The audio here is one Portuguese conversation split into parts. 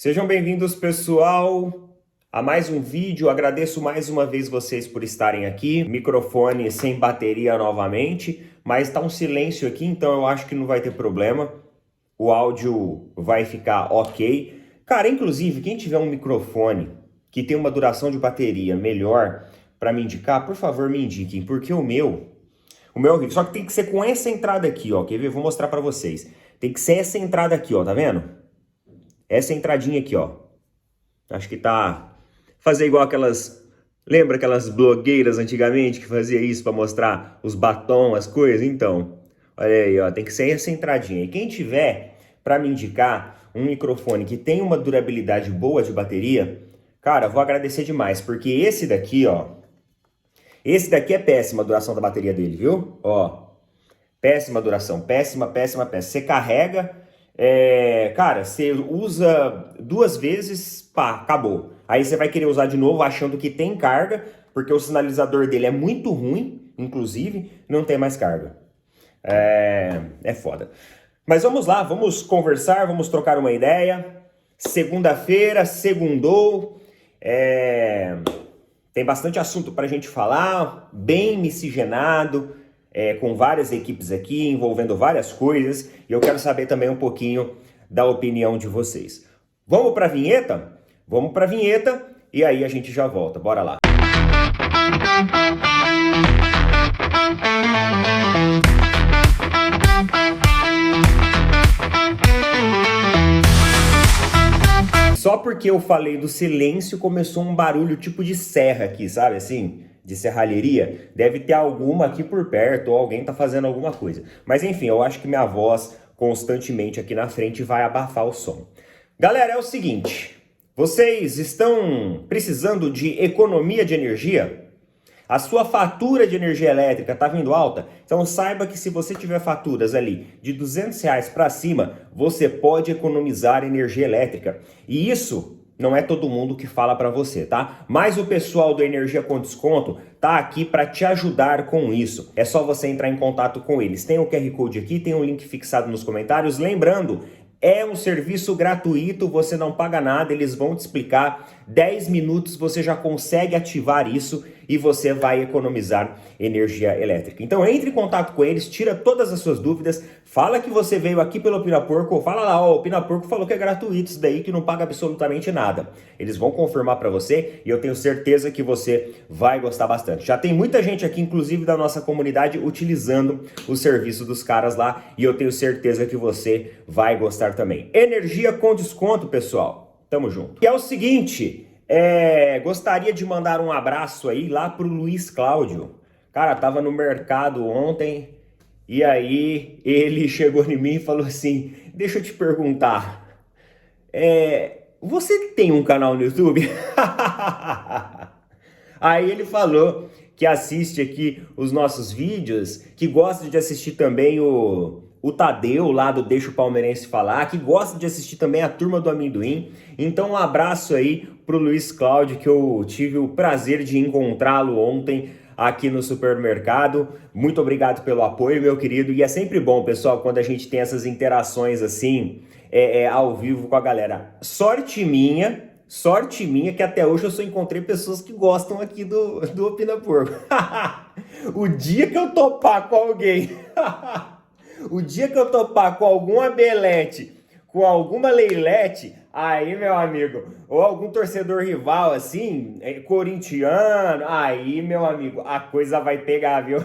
Sejam bem-vindos, pessoal, a mais um vídeo. Agradeço mais uma vez vocês por estarem aqui. Microfone sem bateria novamente, mas tá um silêncio aqui, então eu acho que não vai ter problema. O áudio vai ficar ok. Cara, inclusive, quem tiver um microfone que tem uma duração de bateria melhor para me indicar, por favor, me indiquem, porque o meu é horrível. Só que tem que ser com essa entrada aqui, ó. Quer ver? Vou mostrar para vocês. Tem que ser essa entrada aqui, ó, tá vendo? Essa entradinha aqui, ó. Acho que tá... Fazer igual aquelas... Lembra aquelas blogueiras antigamente que fazia isso para mostrar os batons, as coisas? Então, olha aí, ó. Tem que ser essa entradinha. E quem tiver para me indicar um microfone que tem uma durabilidade boa de bateria, cara, vou agradecer demais. Porque esse daqui, ó... Esse daqui é péssima a duração da bateria dele, viu? Ó, péssima duração. Péssima. Você carrega... cara, você usa 2 vezes, pá, acabou. Aí você vai querer usar de novo achando que tem carga, porque o sinalizador dele é muito ruim, inclusive, não tem mais carga. É foda. Mas vamos lá, vamos conversar, vamos trocar uma ideia. Segunda-feira, segundou. Tem bastante assunto pra gente falar, bem miscigenado. Com várias equipes aqui, envolvendo várias coisas, e eu quero saber também um pouquinho da opinião de vocês. Vamos para a vinheta? Vamos para a vinheta e aí a gente já volta. Bora lá. Só porque eu falei do silêncio começou um barulho tipo de serra aqui, sabe assim? De serralheria, deve ter alguma aqui por perto ou alguém tá fazendo alguma coisa. Mas enfim, eu acho que minha voz constantemente aqui na frente vai abafar o som. Galera, é o seguinte, vocês estão precisando de economia de energia? A sua fatura de energia elétrica tá vindo alta? Então saiba que se você tiver faturas ali de R$200 para cima, você pode economizar energia elétrica. E isso... não é todo mundo que fala para você, tá? Mas o pessoal do Energia com Desconto tá aqui para te ajudar com isso. É só você entrar em contato com eles. Tem o QR Code aqui, tem um link fixado nos comentários. Lembrando, é um serviço gratuito, você não paga nada, eles vão te explicar. 10 minutos você já consegue ativar isso e você vai economizar energia elétrica. Então entre em contato com eles, tira todas as suas dúvidas, fala que você veio aqui pelo Pinaporco, fala lá, ó, o Pinaporco falou que é gratuito isso daí, que não paga absolutamente nada. Eles vão confirmar para você e eu tenho certeza que você vai gostar bastante. Já tem muita gente aqui, inclusive da nossa comunidade, utilizando o serviço dos caras lá e eu tenho certeza que você vai gostar também. Energia com desconto, pessoal. Tamo junto. E é o seguinte, gostaria de mandar um abraço aí lá pro Luiz Cláudio. Cara, tava no mercado ontem e aí ele chegou em mim e falou assim, deixa eu te perguntar, você tem um canal no YouTube? Aí ele falou que assiste aqui os nossos vídeos, que gosta de assistir também o Tadeu lá do Deixa o Palmeirense Falar, que gosta de assistir também a Turma do Amendoim. Então um abraço aí pro Luiz Cláudio, que eu tive o prazer de encontrá-lo ontem aqui no supermercado. Muito obrigado pelo apoio, meu querido. E é sempre bom, pessoal, quando a gente tem essas interações assim, ao vivo com a galera. Sorte minha, que até hoje eu só encontrei pessoas que gostam aqui do Opina Porco. O dia que eu topar com alguém... O dia que eu topar com algum abelete, com alguma leilete, aí, meu amigo, ou algum torcedor rival, assim, corintiano, aí, meu amigo, a coisa vai pegar, viu?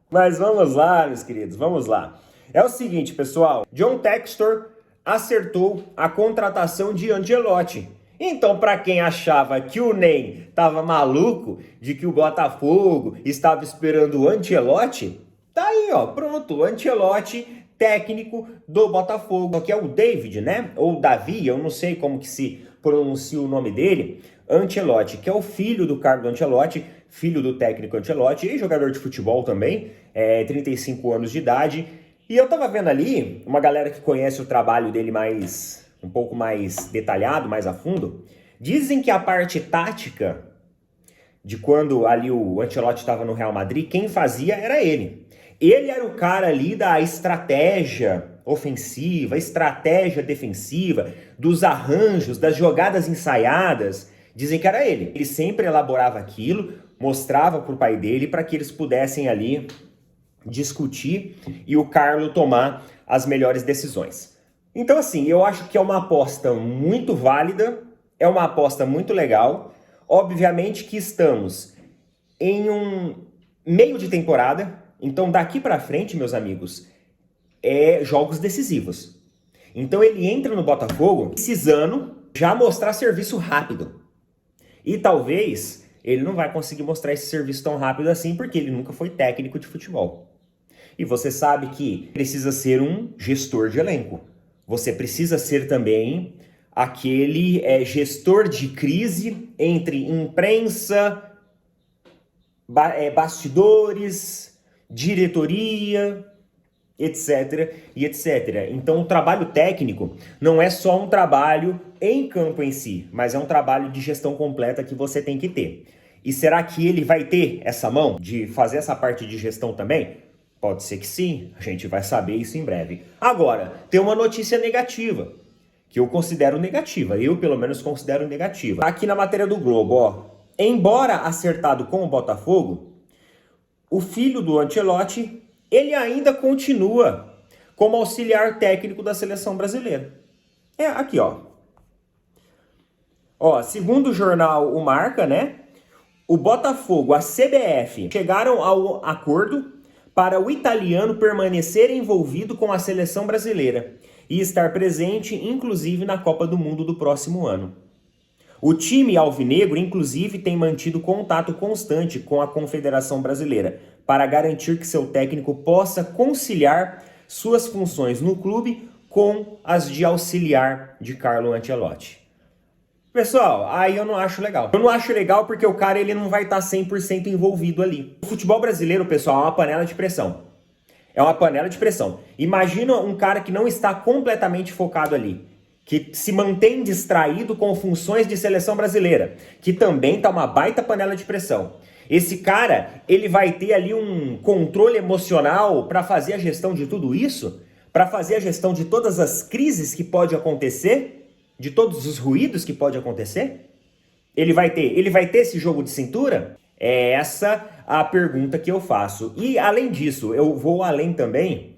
Mas vamos lá, meus queridos, vamos lá. É o seguinte, pessoal, John Textor acertou a contratação de Ancelotti. Então, para quem achava que o Ney tava maluco de que o Botafogo estava esperando o Ancelotti... tá aí, ó, pronto, o Ancelotti, técnico do Botafogo, que é o David, né? Ou Davi, eu não sei como que se pronuncia o nome dele. Ancelotti, que é o filho do Carlo Ancelotti, filho do técnico Ancelotti, e jogador de futebol também, 35 anos de idade. E eu tava vendo ali, uma galera que conhece o trabalho dele um pouco mais detalhado, mais a fundo, dizem que a parte tática de quando ali o Ancelotti estava no Real Madrid, quem fazia era ele. Ele era o cara ali da estratégia ofensiva, estratégia defensiva, dos arranjos, das jogadas ensaiadas, dizem que era ele. Ele sempre elaborava aquilo, mostrava para o pai dele para que eles pudessem ali discutir e o Carlo tomar as melhores decisões. Então assim, eu acho que é uma aposta muito válida, é uma aposta muito legal. Obviamente que estamos em um meio de temporada, então daqui para frente, meus amigos, é jogos decisivos. Então ele entra no Botafogo precisando já mostrar serviço rápido. E talvez ele não vai conseguir mostrar esse serviço tão rápido assim, porque ele nunca foi técnico de futebol. E você sabe que precisa ser um gestor de elenco. Você precisa ser também aquele gestor de crise entre imprensa, bastidores, diretoria, etc. e etc. Então o trabalho técnico não é só um trabalho em campo em si, mas é um trabalho de gestão completa que você tem que ter. E será que ele vai ter essa mão de fazer essa parte de gestão também? Pode ser que sim, a gente vai saber isso em breve. Agora, tem uma notícia negativa, que eu considero negativa, eu pelo menos considero negativa. Aqui na matéria do Globo, ó, embora acertado com o Botafogo, o filho do Ancelotti, ele ainda continua como auxiliar técnico da seleção brasileira. Aqui, ó. Ó, segundo o jornal O Marca, né? O Botafogo, a CBF, chegaram ao acordo para o italiano permanecer envolvido com a seleção brasileira e estar presente, inclusive, na Copa do Mundo do próximo ano. O time alvinegro, inclusive, tem mantido contato constante com a Confederação Brasileira para garantir que seu técnico possa conciliar suas funções no clube com as de auxiliar de Carlo Ancelotti. Pessoal, aí eu não acho legal. Eu não acho legal porque o cara ele não vai estar 100% envolvido ali. O futebol brasileiro, pessoal, é uma panela de pressão. É uma panela de pressão. Imagina um cara que não está completamente focado ali, que se mantém distraído com funções de seleção brasileira, que também está uma baita panela de pressão. Esse cara, ele vai ter ali um controle emocional para fazer a gestão de tudo isso? Para fazer a gestão de todas as crises que pode acontecer? De todos os ruídos que pode acontecer? Ele vai ter esse jogo de cintura? É essa a pergunta que eu faço. E além disso, eu vou além também,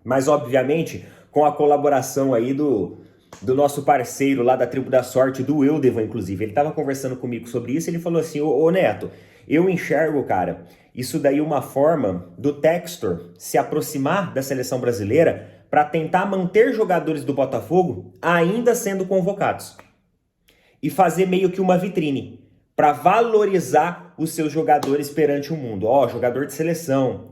mas obviamente com a colaboração aí do nosso parceiro lá da Tribo da Sorte, do Eudevan, inclusive. Ele estava conversando comigo sobre isso, ele falou assim, ô Neto, eu enxergo, cara, isso daí uma forma do Textor se aproximar da seleção brasileira para tentar manter jogadores do Botafogo ainda sendo convocados. E fazer meio que uma vitrine para valorizar os seus jogadores perante o mundo. Ó, jogador de seleção,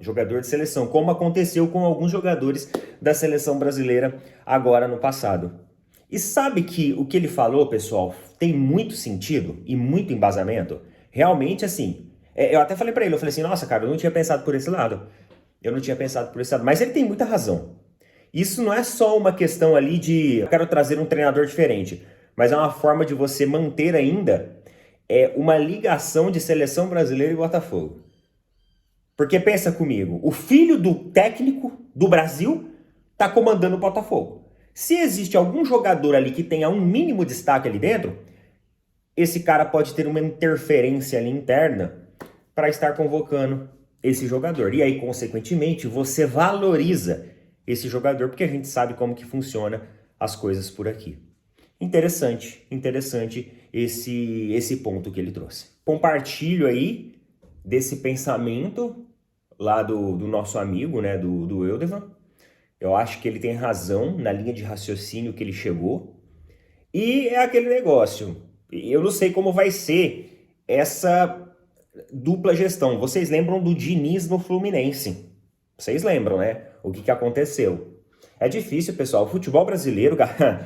como aconteceu com alguns jogadores da seleção brasileira agora no passado. E sabe que o que ele falou, pessoal, tem muito sentido e muito embasamento? Realmente, assim, eu até falei para ele, eu falei assim, nossa, cara, eu não tinha pensado por esse lado. Mas ele tem muita razão. Isso não é só uma questão ali de eu quero trazer um treinador diferente, mas é uma forma de você manter ainda uma ligação de seleção brasileira e Botafogo. Porque pensa comigo, o filho do técnico do Brasil está comandando o Botafogo. Se existe algum jogador ali que tenha um mínimo destaque ali dentro, esse cara pode ter uma interferência ali interna para estar convocando esse jogador. E aí, consequentemente, você valoriza esse jogador, porque a gente sabe como que funciona as coisas por aqui. Interessante esse ponto que ele trouxe. Compartilho aí desse pensamento lá do nosso amigo, né, do Eudevan. Eu acho que ele tem razão na linha de raciocínio que ele chegou. E é aquele negócio, eu não sei como vai ser essa dupla gestão. Vocês lembram do Diniz no Fluminense? Vocês lembram, né? O que aconteceu? É difícil, pessoal. O futebol brasileiro,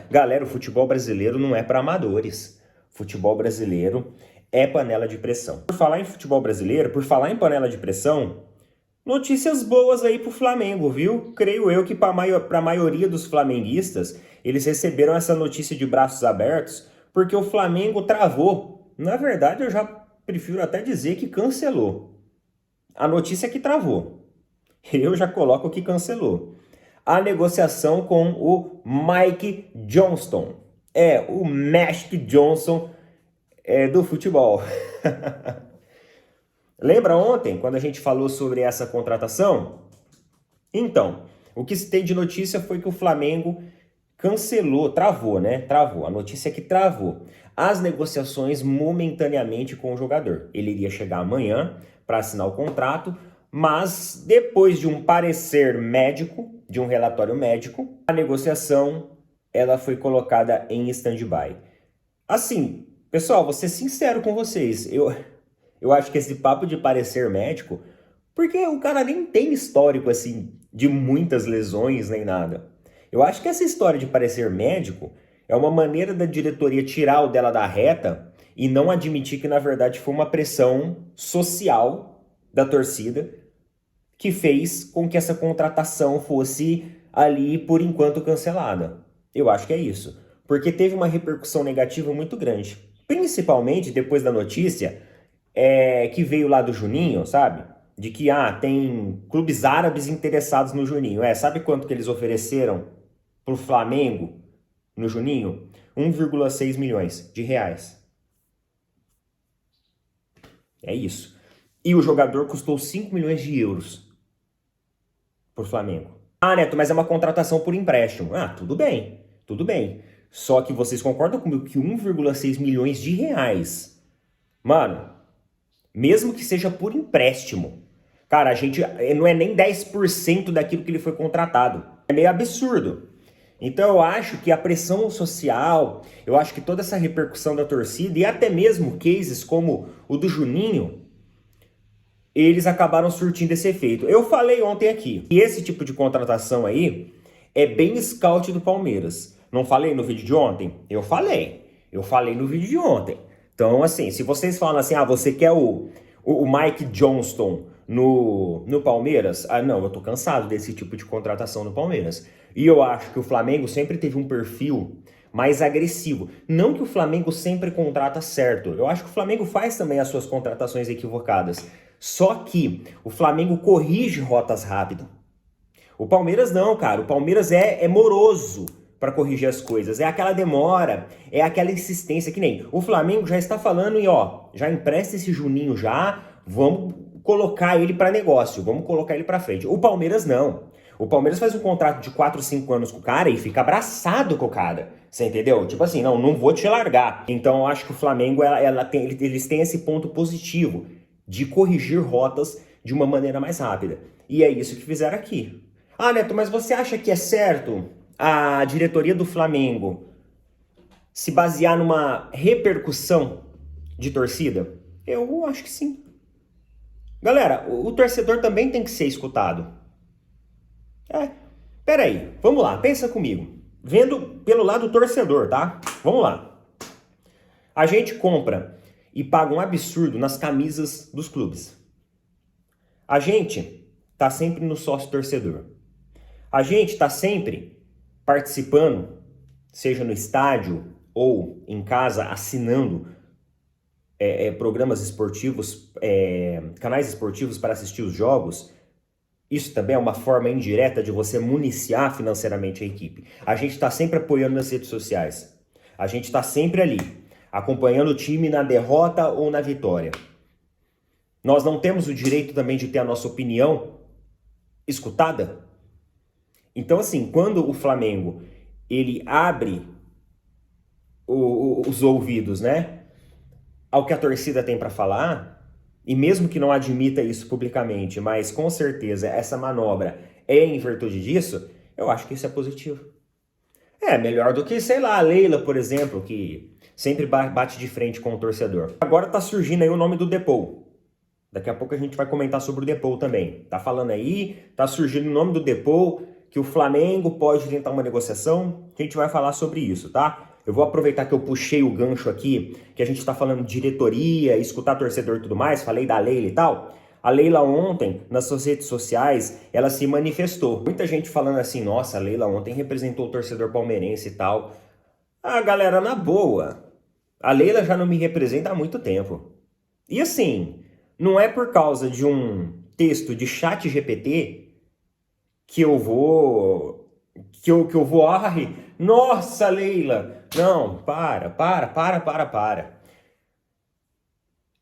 galera, o futebol brasileiro não é para amadores. Futebol brasileiro é panela de pressão. Por falar em futebol brasileiro, por falar em panela de pressão, notícias boas aí pro Flamengo, viu? Creio eu que para a maioria dos flamenguistas, eles receberam essa notícia de braços abertos, porque o Flamengo travou. Na verdade, eu já prefiro até dizer que cancelou. A notícia é que travou. Eu já coloco que cancelou. a negociação com o Mike Johnston. O Magic Johnson do futebol. Lembra ontem, quando a gente falou sobre essa contratação? Então, o que se tem de notícia foi que o Flamengo cancelou, travou, né? Travou. A notícia é que travou as negociações momentaneamente com o jogador. Ele iria chegar amanhã para assinar o contrato, mas depois de um parecer médico, de um relatório médico, a negociação ela foi colocada em stand-by. Assim, pessoal, vou ser sincero com vocês, eu acho que esse papo de parecer médico, porque o cara nem tem histórico assim de muitas lesões nem nada. Eu acho que essa história de parecer médico é uma maneira da diretoria tirar o dela da reta e não admitir que na verdade foi uma pressão social da torcida que fez com que essa contratação fosse ali por enquanto cancelada. Eu acho que é isso, porque teve uma repercussão negativa muito grande, principalmente depois da notícia que veio lá do Juninho, sabe? De que tem clubes árabes interessados no Juninho. Sabe quanto que eles ofereceram pro Flamengo no Juninho? 1,6 milhões de reais. É isso. E o jogador custou 5 milhões de euros pro Flamengo. Neto, mas é uma contratação por empréstimo. Tudo bem, tudo bem. Só que vocês concordam comigo que 1,6 milhões de reais, mano, mesmo que seja por empréstimo, cara, a gente não é nem 10% daquilo que ele foi contratado. É meio absurdo. Então eu acho que a pressão social, eu acho que toda essa repercussão da torcida e até mesmo cases como o do Juninho, eles acabaram surtindo esse efeito. Eu falei ontem aqui que esse tipo de contratação aí é bem scout do Palmeiras. Não falei no vídeo de ontem? Eu falei no vídeo de ontem. Então, assim, se vocês falam assim, você quer o Mike Johnston no Palmeiras? Não, eu tô cansado desse tipo de contratação no Palmeiras. E eu acho que o Flamengo sempre teve um perfil mais agressivo. Não que o Flamengo sempre contrata certo. Eu acho que o Flamengo faz também as suas contratações equivocadas. Só que o Flamengo corrige rotas rápido. O Palmeiras não, cara. O Palmeiras é moroso para corrigir as coisas. É aquela demora, é aquela insistência, que nem o Flamengo já está falando já empresta esse Juninho já, vamos colocar ele para negócio, vamos colocar ele para frente. O Palmeiras não. O Palmeiras faz um contrato de 4, 5 anos com o cara e fica abraçado com o cara. Você entendeu? Tipo assim, não vou te largar. Então eu acho que o Flamengo, eles têm esse ponto positivo de corrigir rotas de uma maneira mais rápida. E é isso que fizeram aqui. Neto, mas você acha que é certo a diretoria do Flamengo se basear numa repercussão de torcida? Eu acho que sim. Galera, o torcedor também tem que ser escutado. Peraí, vamos lá, pensa comigo. Vendo pelo lado torcedor, tá? Vamos lá. A gente compra e paga um absurdo nas camisas dos clubes. A gente tá sempre no sócio torcedor. A gente tá sempre participando, seja no estádio ou em casa, assinando programas esportivos, canais esportivos para assistir os jogos. Isso também é uma forma indireta de você municiar financeiramente a equipe. A gente está sempre apoiando nas redes sociais. A gente está sempre ali, acompanhando o time na derrota ou na vitória. Nós não temos o direito também de ter a nossa opinião escutada? Então, assim, quando o Flamengo ele abre os ouvidos, né, ao que a torcida tem para falar, e mesmo que não admita isso publicamente, mas com certeza essa manobra é em virtude disso, eu acho que isso é positivo. Melhor do que, sei lá, a Leila, por exemplo, que sempre bate de frente com o torcedor. Agora tá surgindo aí o nome do Depou. Daqui a pouco a gente vai comentar sobre o Depou também. Tá falando aí, tá surgindo o nome do Depou, que o Flamengo pode tentar uma negociação. A gente vai falar sobre isso, tá? Eu vou aproveitar que eu puxei o gancho aqui, que a gente tá falando de diretoria, escutar torcedor e tudo mais, falei da Leila e tal. A Leila ontem, nas suas redes sociais, ela se manifestou. Muita gente falando assim, nossa, a Leila ontem representou o torcedor palmeirense e tal. Galera, na boa, a Leila já não me representa há muito tempo. E assim, não é por causa de um texto de chat GPT que eu vou que eu vou, ai, nossa, Leila. Não, para.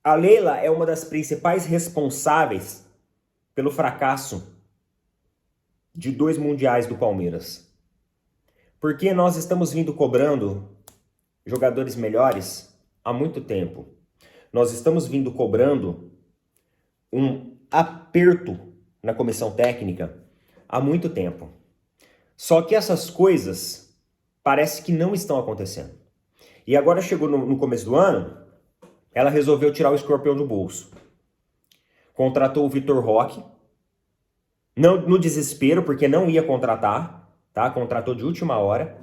A Leila é uma das principais responsáveis pelo fracasso de 2 mundiais do Palmeiras. Porque nós estamos vindo cobrando jogadores melhores há muito tempo. Nós estamos vindo cobrando um aperto na comissão técnica há muito tempo. Só que essas coisas parece que não estão acontecendo. E agora chegou no começo do ano, ela resolveu tirar o escorpião do bolso. Contratou o Vitor Roque, não, no desespero, porque não ia contratar, tá? Contratou de última hora.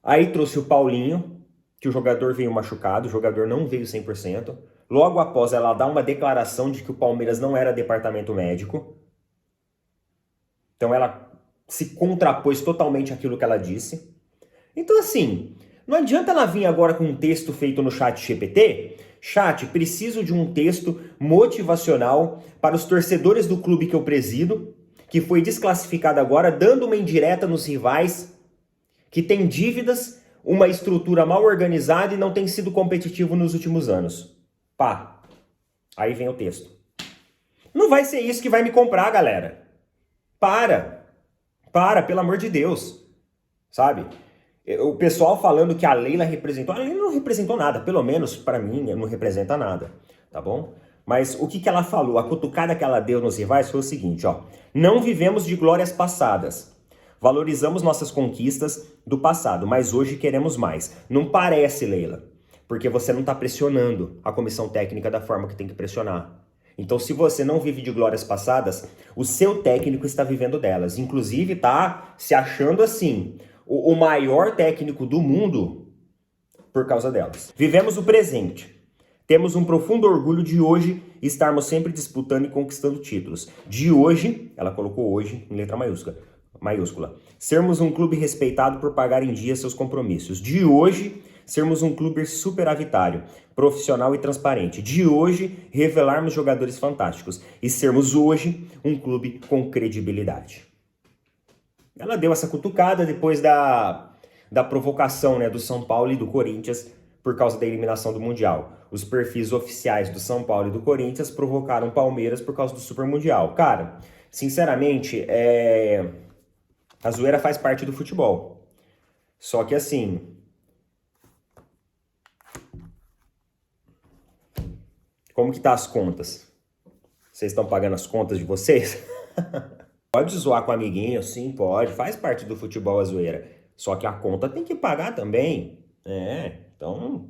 Aí trouxe o Paulinho, que o jogador veio machucado, o jogador não veio 100%. Logo após ela dar uma declaração de que o Palmeiras não era departamento médico. Então ela se contrapôs totalmente àquilo que ela disse. Então assim, não adianta ela vir agora com um texto feito no chat GPT. Chat, preciso de um texto motivacional para os torcedores do clube que eu presido, que foi desclassificado agora, dando uma indireta nos rivais, que tem dívidas, uma estrutura mal organizada e não tem sido competitivo nos últimos anos. Pá, aí vem o texto. Não vai ser isso que vai me comprar, galera. Para, pelo amor de Deus, sabe? O pessoal falando que a Leila representou, a Leila não representou nada, pelo menos para mim não representa nada, tá bom? Mas o que ela falou, a cutucada que ela deu nos rivais foi o seguinte, ó. Não vivemos de glórias passadas. Valorizamos nossas conquistas do passado, mas hoje queremos mais. Não parece, Leila, porque você não está pressionando a comissão técnica da forma que tem que pressionar. Então, se você não vive de glórias passadas, o seu técnico está vivendo delas. Inclusive, tá se achando assim, o maior técnico do mundo por causa delas. Vivemos o presente. Temos um profundo orgulho de hoje estarmos sempre disputando e conquistando títulos. De hoje, ela colocou hoje em letra maiúscula, sermos um clube respeitado por pagar em dia seus compromissos. De hoje, sermos um clube superavitário, profissional e transparente. De hoje, revelarmos jogadores fantásticos. E sermos hoje um clube com credibilidade. Ela deu essa cutucada depois da provocação, né, do São Paulo e do Corinthians por causa da eliminação do Mundial. Os perfis oficiais do São Paulo e do Corinthians provocaram o Palmeiras por causa do Super Mundial. Cara, sinceramente, a zoeira faz parte do futebol. Só que assim, como que tá as contas? Vocês estão pagando as contas de vocês? Pode zoar com o amiguinho, sim, pode. Faz parte do futebol a zoeira. Só que a conta tem que pagar também. Então...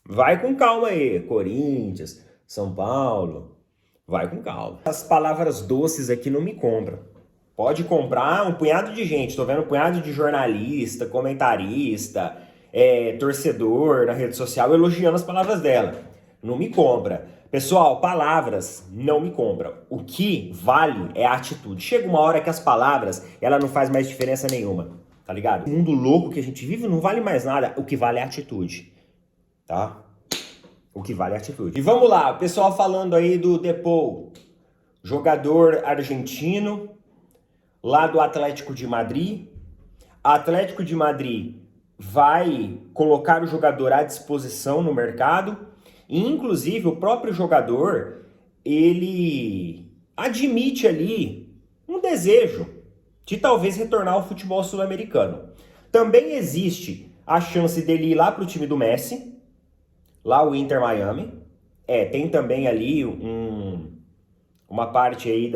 vai com calma aí, Corinthians, São Paulo. Vai com calma. As palavras doces aqui não me compram. Pode comprar um punhado de gente. Tô vendo um punhado de jornalista, comentarista, torcedor na rede social elogiando as palavras dela. Não me compra. Pessoal, palavras não me compram. O que vale é a atitude. Chega uma hora que as palavras, ela não faz mais diferença nenhuma, tá ligado? O mundo louco que a gente vive não vale mais nada. O que vale é a atitude, tá? O que vale é a atitude. E vamos lá, o pessoal falando aí do Depou, jogador argentino, lá do Atlético de Madrid. Atlético de Madrid vai colocar o jogador à disposição no mercado. E, inclusive, o próprio jogador, ele admite ali um desejo de talvez retornar ao futebol sul-americano. Também existe a chance dele ir lá para o time do Messi, lá o Inter Miami. Tem também ali uma parte aí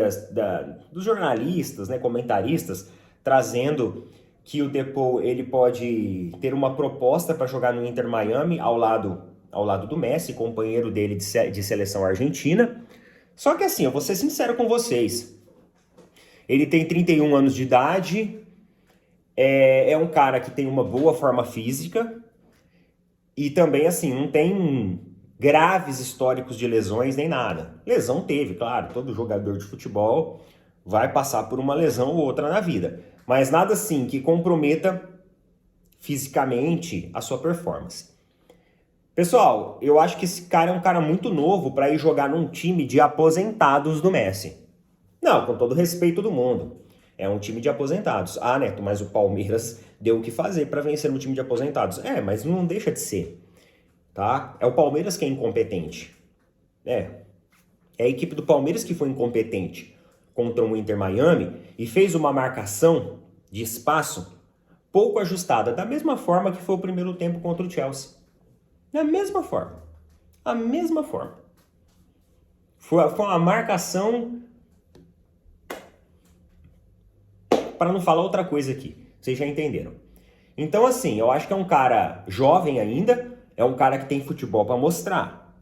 dos jornalistas, né, comentaristas, trazendo que o Depou ele pode ter uma proposta para jogar no Inter Miami ao lado do Messi, companheiro dele de seleção argentina. Só que assim, eu vou ser sincero com vocês. Ele tem 31 anos de idade, é um cara que tem uma boa forma física e também assim, não tem graves históricos de lesões nem nada. Lesão teve, claro, todo jogador de futebol vai passar por uma lesão ou outra na vida. Mas nada assim que comprometa fisicamente a sua performance. Pessoal, eu acho que esse cara é um cara muito novo para ir jogar num time de aposentados do Messi. Não, com todo respeito do mundo. É um time de aposentados. Ah, Neto, mas o Palmeiras deu o que fazer para vencer um time de aposentados. É, mas não deixa de ser, tá? É o Palmeiras que é incompetente. É a equipe do Palmeiras que foi incompetente contra o Inter Miami e fez uma marcação de espaço pouco ajustada, da mesma forma que foi o primeiro tempo contra o Chelsea. Da mesma forma. A mesma forma. Foi uma marcação, para não falar outra coisa aqui. Vocês já entenderam. Então, assim, eu acho que é um cara jovem ainda, é um cara que tem futebol para mostrar.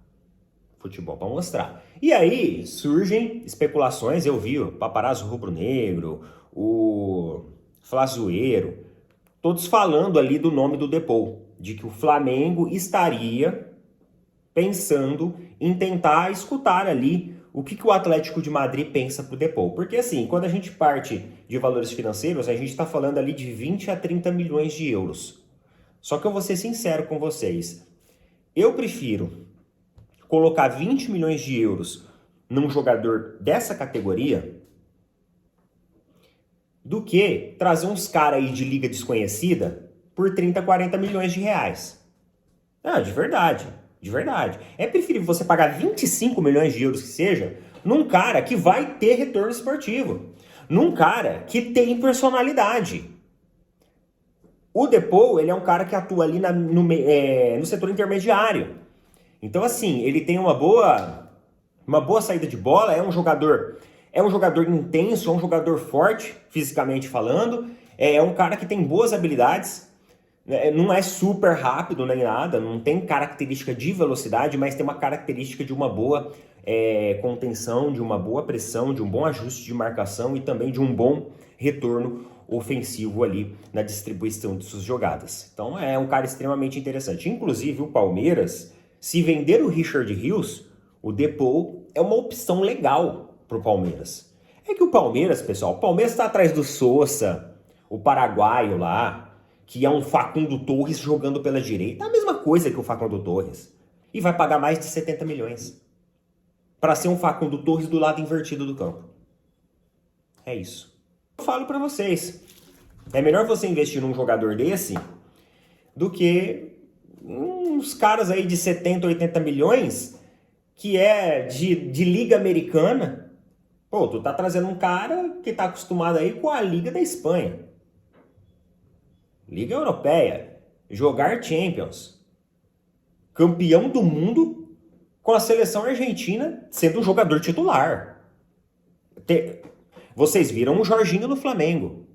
Futebol para mostrar. E aí surgem especulações, eu vi o Paparazzo Rubro-Negro, o Flazoeiro, todos falando ali do nome do Depou, de que o Flamengo estaria pensando em tentar escutar ali o que o Atlético de Madrid pensa pro Depou. Porque assim, quando a gente parte de valores financeiros, a gente está falando ali de 20 a 30 milhões de euros. Só que eu vou ser sincero com vocês, eu prefiro colocar 20 milhões de euros num jogador dessa categoria do que trazer uns caras aí de liga desconhecida por 30, 40 milhões de reais. Ah, de verdade, de verdade. É preferível você pagar 25 milhões de euros que seja num cara que vai ter retorno esportivo, num cara que tem personalidade. O Depou, ele é um cara que atua ali no setor intermediário. Então, assim, ele tem uma boa saída de bola, é um jogador intenso, é um jogador forte, fisicamente falando, é um cara que tem boas habilidades, não é super rápido nem nada, não tem característica de velocidade, mas tem uma característica de uma boa contenção, de uma boa pressão, de um bom ajuste de marcação e também de um bom retorno ofensivo ali na distribuição de suas jogadas. Então é um cara extremamente interessante. Inclusive o Palmeiras, se vender o Richard Rios, o Depou é uma opção legal para o Palmeiras. É que o Palmeiras, pessoal, o Palmeiras está atrás do Sousa, o paraguaio lá, que é um Facundo Torres jogando pela direita. É a mesma coisa que o Facundo Torres. E vai pagar mais de 70 milhões para ser um Facundo Torres do lado invertido do campo. É isso. Eu falo para vocês, é melhor você investir num jogador desse do que uns caras aí de 70, 80 milhões que é de liga americana. Pô, tu tá trazendo um cara que tá acostumado aí com a liga da Espanha. Liga Europeia. Jogar Champions. Campeão do mundo com a seleção argentina sendo um jogador titular. Vocês viram o Jorginho no Flamengo.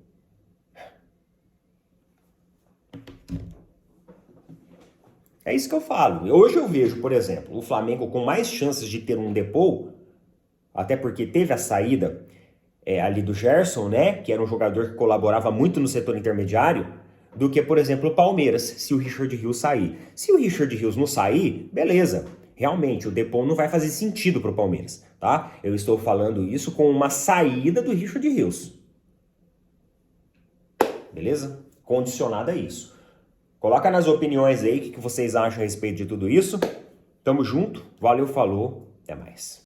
É isso que eu falo. Hoje eu vejo, por exemplo, o Flamengo com mais chances de ter um Depou, até porque teve a saída ali do Gerson, né? Que era um jogador que colaborava muito no setor intermediário, do que, por exemplo, o Palmeiras, se o Richard Rios sair. Se o Richard Rios não sair, beleza. Realmente, o Depou não vai fazer sentido para o Palmeiras, tá? Eu estou falando isso com uma saída do Richard Rios. Beleza? Condicionado a isso. Coloca nas opiniões aí o que vocês acham a respeito de tudo isso. Tamo junto, valeu, falou, até mais.